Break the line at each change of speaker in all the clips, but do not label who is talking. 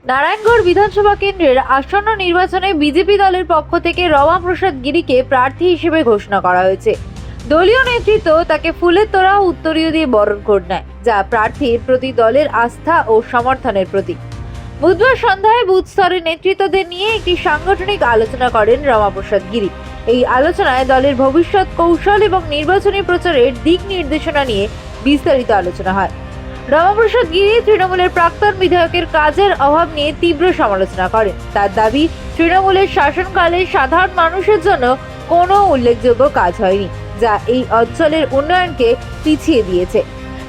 নারায়ণগড় বিধানসভা কেন্দ্রের আসন্ন নির্বাচনে বিজেপি দলের পক্ষ থেকে রমাপ্রসাদ গিরিকে প্রার্থী হিসেবে ঘোষণা করা হয়েছে। দলীয় নেতৃত্ব তাকে ফুলের তোড়া উত্তরীয় দিয়ে বরণ করে নেয়, যা প্রার্থীর প্রতি দলের আস্থা ও সমর্থনের প্রতীক। বুধবার সন্ধ্যায় বুথ স্তরের নেতৃত্বদের নিয়ে একটি সাংগঠনিক আলোচনা করেন রমাপ্রসাদ গিরি। এই আলোচনায় দলের ভবিষ্যৎ কৌশল এবং নির্বাচনী প্রচারের দিক নির্দেশনা নিয়ে বিস্তারিত আলোচনা হয়। রমাপ্রসাদ গিরি তৃণমূলের প্রাক্তন বিধায়কের কাজের অভাব নিয়ে তীব্র সমালোচনা করেন। তার দাবি, তৃণমূলের শাসনকালে সাধারণ মানুষের জন্য কোনো উল্লেখযোগ্য কাজ হয়নি, যা এই অঞ্চলের উন্নয়নকে পিছিয়ে দিয়েছে।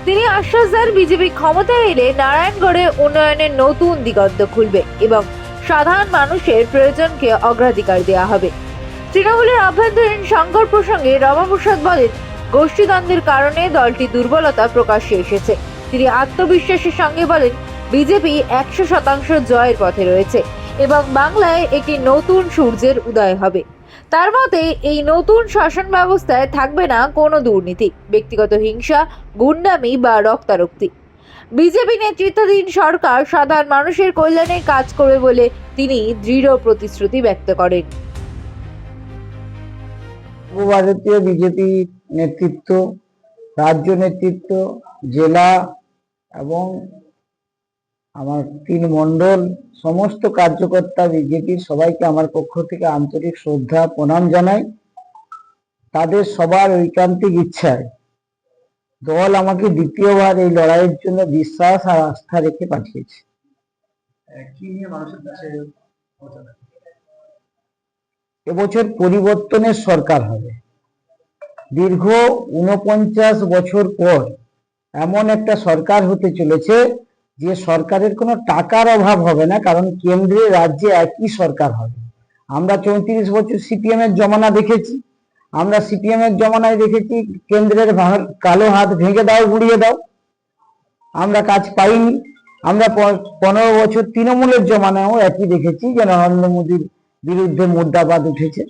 তিনি আশ্বাস দেন, বিজেপি ক্ষমতায় এলে নারায়ণগড়ে উন্নয়নের নতুন দিগন্ত খুলবে এবং সাধারণ মানুষের প্রয়োজনকে অগ্রাধিকার দেওয়া হবে। তৃণমূলের আভ্যন্তরীণ সংকট প্রসঙ্গে রমাপ্রসাদ বলেন, গোষ্ঠীদ্বন্দ্বের কারণে দলটি দুর্বলতা প্রকাশ্যে এসেছে। তিনি আত্মবিশ্বাসের সঙ্গে বলেন, বিজেপি 100% জয়ের পথে রয়েছে এবং বাংলায় একটি নতুন সূর্যের উদয় হবে। তার মতে, এই নতুন শাসন ব্যবস্থায় থাকবে না কোনো দুর্নীতি, ব্যক্তিগত হিংসা, গুন্ডামি বা রক্তারক্তি। বিজেপি নেতৃত্বাধীন সরকার সাধারণ মানুষের কল্যাণে কাজ করবে বলে তিনি দৃঢ় প্রতিশ্রুতি ব্যক্ত করেন।
সর্বভারতীয় বিজেপি নেতৃত্ব, রাজ্য নেতৃত্ব, জেলা এবং আমার 3 মণ্ডল, সমস্ত কার্যকর্তা বিজেপির সবাইকে আমার পক্ষ থেকে আন্তরিক শ্রদ্ধা প্রণাম জানাই। তাদের সবার ঐকান্তিক ইচ্ছায় দল আমাকে দ্বিতীয়বার এই লড়াইয়ের জন্য বিশ্বাস আর আস্থা রেখে পাঠিয়েছে। এবছর পরিবর্তনের সরকার হবে। দীর্ঘ 49 বছর পর এমন একটা সরকার হতে চলেছে যে সরকারের কোনো টাকার অভাব হবে না, কারণ কেন্দ্রে রাজ্যে একই সরকার হবে। আমরা 34 বছর সিপিএম এর জমানা দেখেছি। আমরা সিপিএম এর জমানায় দেখেছি কেন্দ্রের কালো হাত ভেঙে দাও, গুড়িয়ে দাও, আমরা কাজ পাইনি। আমরা 15 বছর তৃণমূলের জমানায়ও একই দেখেছি যে নরেন্দ্র মোদীর বিরুদ্ধে মুর্দাবাদ উঠেছে,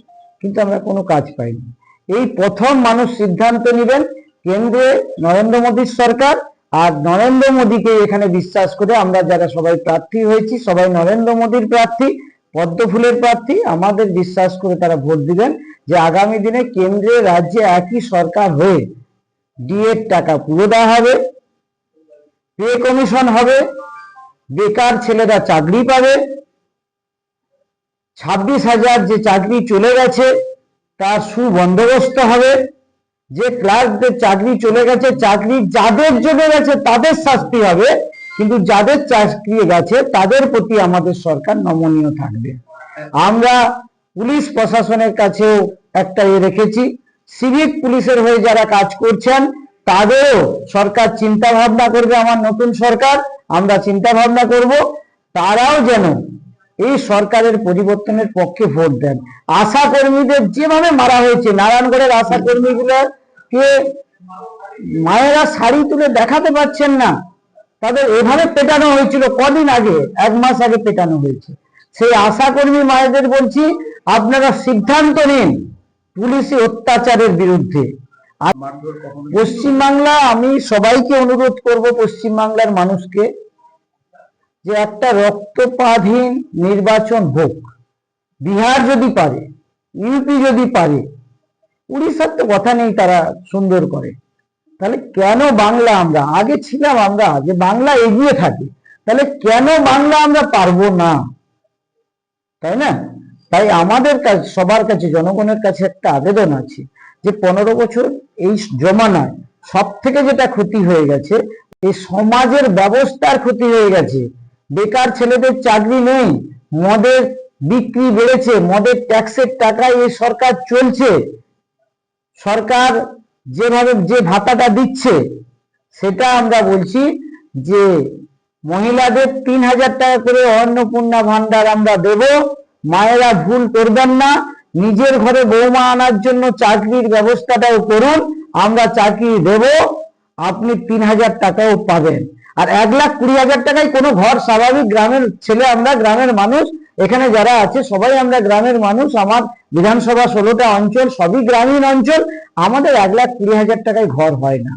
কিন্তু আমরা কোনো কাজ পাইনি। এই প্রথম মানুষ সিদ্ধান্ত নেবেন কেন্দ্রে নরেন্দ্র মোদীর সরকার, আর নরেন্দ্র মোদীকে এখানে বিশ্বাস করে আমরা যারা সবাই প্রার্থী হয়েছি, সবাই নরেন্দ্র মোদীর প্রার্থী, পদ্মফুলের প্রার্থী, আমাদের বিশ্বাস করে তারা ভোট দিবেন যে আগামী দিনে কেন্দ্রে রাজ্যে একই সরকার হয়ে ডিএর টাকা পুরো দেওয়া হবে, পে কমিশন হবে, বেকার ছেলেরা চাকরি পাবে, 26,000 যে চাকরি চলে গেছে তার সুবন্দোবস্ত হবে, যে ক্লার্কদের চাকরি চলে গেছে, চাকরি যাদের চলে গেছে তাদের শাস্তি হবে, কিন্তু যাদের চাকরি গেছে তাদের প্রতি আমাদের সরকার নমনীয় থাকবে। আমরা পুলিশ প্রশাসনের কাছেও একটা রেখেছি, সিভিক পুলিশের হয়ে যারা কাজ করছেন তাদেরও সরকার চিন্তা ভাবনা করবে। আমার নতুন সরকার, আমরা চিন্তা ভাবনা করব তারাও যেন এই সরকারের পরিবর্তনের পক্ষে ভোট দেন। আশা কর্মীদের যেভাবে মারা হয়েছে, নারায়ণগড়ের আশা কর্মীগুলোকে মায়েরা শাড়ি তুলে দেখাতে পারছেন না, তাদের এভাবে পেটানো হয়েছিল কদিন আগে, 1 মাস আগে পেটানো হয়েছে। সেই আশা কর্মী মায়েদের বলছি, আপনারা সিদ্ধান্ত নিন পুলিশি অত্যাচারের বিরুদ্ধে। পশ্চিমবাংলা, আমি সবাইকে অনুরোধ করব পশ্চিমবাংলার মানুষকে যে একটা রক্তপাতহীন নির্বাচন হোক। বিহার যদি পারে, ইউপি যদি পারে, উড়িষ্যার তো কথা নেই, তারা সুন্দর করে, তাহলে কেন বাংলা, আমরা আগে ছিলাম, আমরা যে বাংলা এগিয়ে থাকে, তাহলে কেন বাংলা আমরা পারবো না, তাই না? তাই আমাদের কাছে, সবার কাছে, জনগণের কাছে একটা আবেদন আছে যে 15 বছর এই জমানায় সব থেকে যেটা ক্ষতি হয়ে গেছে, এই সমাজের ব্যবস্থার ক্ষতি হয়ে গেছে। বেকার ছেলেদের চাকরি নেই, মদের বিক্রি বেড়েছে, মদের ট্যাক্সের টাকায় এই সরকার চলছে। সরকার যেভাবে যে ভাতাটা দিচ্ছে সেটা আমরা বলছি যে মহিলাদের 3,000 টাকা করে অন্নপূর্ণা ভান্ডার আমরা দেব। মায়েরা ভুল করবেন না, নিজের ঘরে বৌমা আনার জন্য চাকরির ব্যবস্থাটাও করুন, আমরা চাকরি দেব, আপনি 3,000 টাকাও পাবেন। আর 1,20,000 টাকায় কোনো ঘর স্বাভাবিক, গ্রামের ছেলে, আমরা গ্রামের মানুষ, এখানে যারা আছে সবাই আমরা গ্রামের মানুষ। আমার বিধানসভা 16টা অঞ্চল সবই গ্রামীণ অঞ্চল, আমাদের 1,20,000 টাকায় ঘর হয় না।